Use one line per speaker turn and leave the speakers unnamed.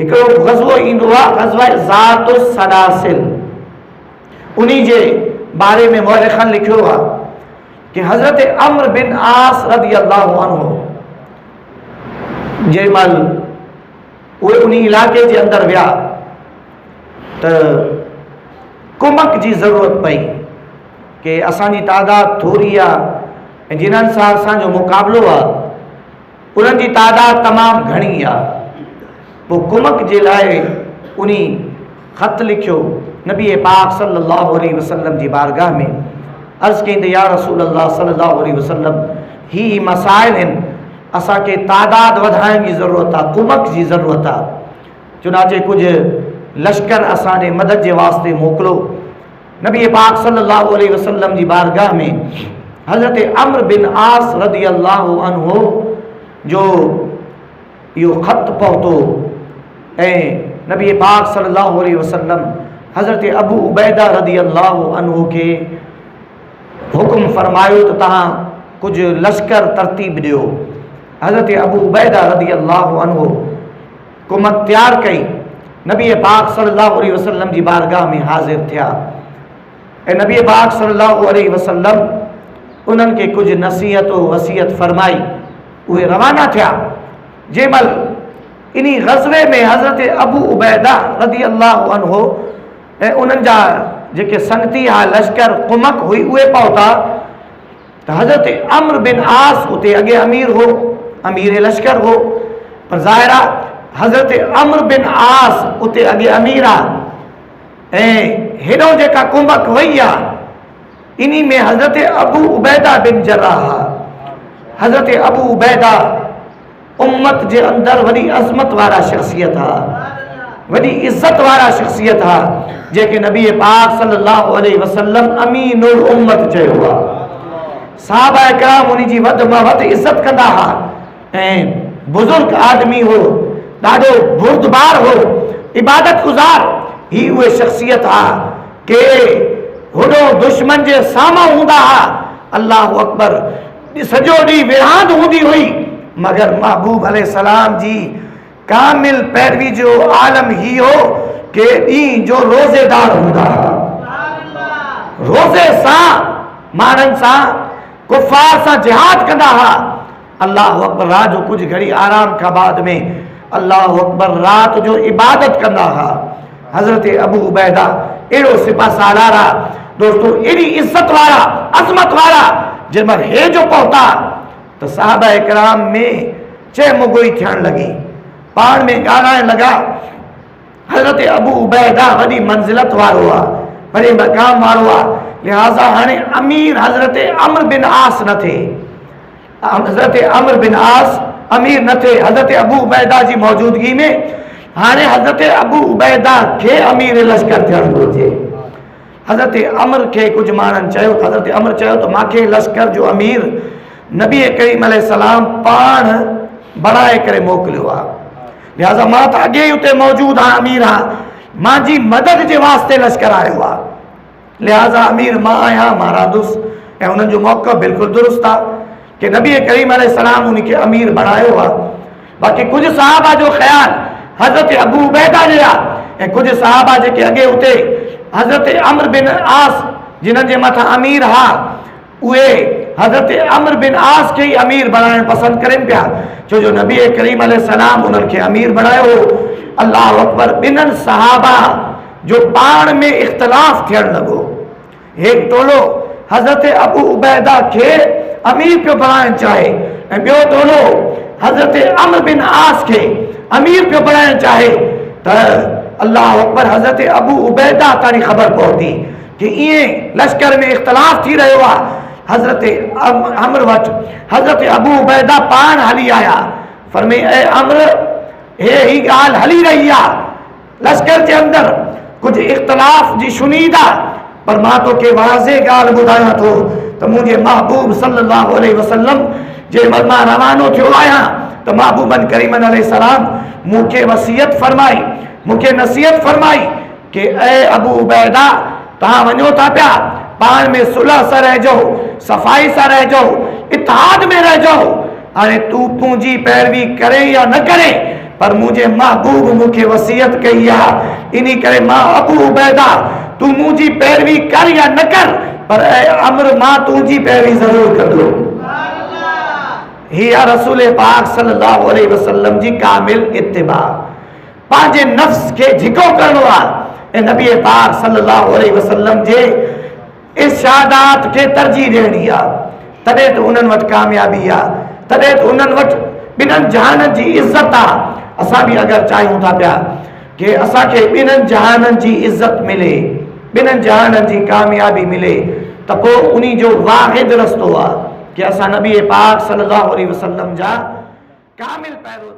हिकिड़ो ग़ज़वो ईंदो आहे, ग़ज़वा ज़ातु सलासिल। उन्हीं जे बारे में मुअर्रिख़नि लिखियो आहे कि हज़रत अम्र बिन आस रज़ी अल्लाहु अन्हु जंहिंमहिल उहे उन इलाइक़े जे अंदरि विया त कुमक जी ज़रूरत पई कि असांजी तादाद थोरी आहे ऐं जिन्हनि सां असांजो मुक़ाबिलो आहे उन्हनि जी तादाद तमामु घणी आहे। पोइ कुमक जे लाइ उन ख़त लिखियो नबी पाक सल्लल्लाहु अलैहि वसल्लम जी बारगाह में, अर्ज़ कई त या रसूल अल्लाह सल्लल्लाहु अलैहि वसल्लम, ही मसाइल आहिनि, असांखे तादाद वधाइण जी ज़रूरत आहे, कुमक जी ज़रूरत आहे। चुनाचे कुझु लश्कर असांजे मदद जे वास्ते मोकिलो। नबी पाक सल्लल्लाहु अलैहि वसल्लम जी बारगाह में हज़रत अम्र बिन आस रज़ी अल्लाहु अन्हु जो इहो ख़त पहुतो ऐं नबी पाक सल्लल्लाहु अलैहि वसल्लम हज़रत अबू उबैदा रज़ी अल्लाहु अन्हु खे हुकुम फरमायो त तव्हां कुझु लश्कर तरतीब ॾियो। हज़रत अबू उबैदा रज़ी अल्लाहु अन्हु कुमत तैयार कई, नबी पाक सल्लल्लाहु अलैहि वसल्लम जी बारगाह में हाज़िर थिया ऐं नबी पाक सल्लल्लाहु अलैहि वसल्लम उन्हनि खे कुझु नसीहत वसीयत फरमाई। उहे रवाना थिया। जंहिंमहिल इन ग़ज़वे में हज़रत अबू उबैदा रज़ी अल्लाहु अन्हु ऐं उन्हनि जा जेके संगती हा लश्कर कुमक हुई उहे पहुता त हज़रत अम्र बिन आस उते अॻे अमीर हो, अमीर लश्कर हो, पर ज़ाहिर आहे हज़रत अम्र बिन आस उते अॻे अमीर आहे ऐं हेॾो जेका कुमक वई आहे इन्ही में हज़रत अबू उबैदा बिन जर्राह। हज़रत अबू उबैदा उम्मत जे अंदरि वॾी अज़मत वारा शख़्सियत हा, वॾी इज़त वारा शख़्सियत हा, जंहिंखे नबी पाक सल्लल्लाहु अलैहि वसल्लम अमीनुल उम्मत चयो आहे। सहाबा किराम उन जी वधि में वधि इज़त कंदा हुआ ऐं बुज़ुर्ग आदमी हो, ॾाढो बुर्दबार हो, इबादत गुज़ार ही उहे शख़्सियत हा के होॾो दुश्मन जे साम्हूं हूंदा हुआ। अल्लाह अकबर, सॼो ॾींहुं विरांद हूंदी हुई, मगर महबूब अलैहिस्सलाम जी कामिल पैरवी जो आलम ही हो कि ॾींहं जो रोज़ेदार हूंदा हुआ। रोज़े सां माण्हुनि सां कुफ़ार सां जिहाद कंदा हुआ। अल्लाह अकबर, रात जो कुछ घड़ी आराम खां बाद में अल्लाह अकबर रात जो इबादत कंदा हुआ। हज़रत अबू उबैदा अहिड़ो सिपा सालार आहे दोस्तों, एॾी इज़त वारा अज़मत वारा, जंहिंमहिल हे जो पहुता त साहबा इकराम में चहमुगोई थियण लॻी, पाण में ॻाल्हाइण लॻा। हज़रत अबू उबैदा वॾी मंज़िलत वारो आहे, वॾे मक़ाम वारो आहे, लिहाज़ा हाणे अमीर हज़रत अम्र बिन आस न थे, हज़रत अम्र बिन आस अमीर न थे। हज़रत अबू उबैदा जी मौजूदगी में हाणे हज़रत अबू उबैदा खे अमीर लश्कर थियणु घुरिजे। हज़रत अम्र खे कुझु माण्हुनि चयो, हज़रत अम्र चयो त मूंखे लश्कर जो अमीर नबी करीम अलैहिस्सलाम पाण बणाए करे मोकिलियो आहे, लिहाज़ा मां त अॻे ई उते मौजूदु आहियां, अमीर आहियां, मुंहिंजी मदद जे वास्ते लश्कर आयो आहे, लिहाज़ा अमीर मां आहियां, मां रांदुसि। ऐं उन्हनि जो मौक़ो बिल्कुलु दुरुस्त आहे कि नबी करीम अलैहिस्सलाम उनखे अमीर बणायो आहे। बाक़ी कुझु सहाबा जो ख़्यालु हज़रत अबू उबैदा जे आहे ऐं कुझु सहाबा जेके अॻे उते हज़रत अम्र बिन आस जिन्हनि जे मथां अमीर हा उहे हज़रत अम्र बिन आस खे ई अमीर बणाइण पसंदि कनि पिया, छो जो नबी करीम अलैहिस्सलाम उन्हनि खे अमीर बणायो। अल्लाह अकबर, ॿिन्हिनि सहाबा जो पाण में इख़्तिलाफ़ थियणु लॻो। हिकु टोलो हज़रत अबू उबैदा खे अमीर पियो बणाइणु चाहे ऐं ॿियो टोलो हज़रत अम्र बिन आस खे अमीर पियो बणाइणु चाहे त अल्लाह अकबर, हज़रत अबू उबैदा ताईं ख़बर पहुती कि ईअं लश्कर में इख़्तिलाफ़ थी रहियो आहे। हज़रत अम्र वटि हज़रत अबू उबैदा पाण हली आया, फरमाई ऐ अम्र, हे ही ॻाल्हि हली रही आहे लश्कर जे अंदरि, कुझु इख़्तिलाफ़ जी शुनीद आहे, पर मां तोखे वाज़े ॻाल्हि ॿुधायां थो त मुंहिंजे महबूब सल्लल्लाहु अलैहि वसल्लम जंहिंमहिल मां रवानो थियो आहियां त महबूबन करीमन अलैहिस्सलाम मूंखे वसीयत फरमाई, मूंखे नसीहत फरमाई कि ऐ अबू उबैदा, तव्हां वञो था पिया, पाण में सुलह सां रहिजो, सफ़ाई सां रहिजो, इत्तेहाद में रहिजो। हाणे तूं मुंहिंजी पैरवी करे या न करे, पर मुझे महबूब मुखे वसीयत कई है, इन्हीं करे मां अबू उबैदा तू मुझी पैरवी कर या न कर, पर अमर मां तुझी पैरवी जरूर कर लो। हिया रसूल पाक सल्लल्लाहु अलैहि वसल्लम जी कामिल इत्तिबा, पांजे नफ्स के झिको करणो आहे ऐं नबी पाक सल्लल्लाहु अलैहि वसल्लम जे इरशादात के तरजीह ॾियणी आहे, तॾहिं त उन्हनि वटि कामयाबी आहे, तॾहिं त उन्हनि वटि ॿिन्हिनि जहाननि जी इज़त आहे। असां बि अगरि चाहियूं था पिया कि असांखे ॿिन्हिनि जहाननि जी इज़त मिले, ॿिन्हिनि जहाननि जी कामयाबी मिले, त पोइ उन्ही जो वाहिद रस्तो आहे कि असां नबी पाक सल्लल्लाहु अलैहि वसल्लम जा कामिल पैरो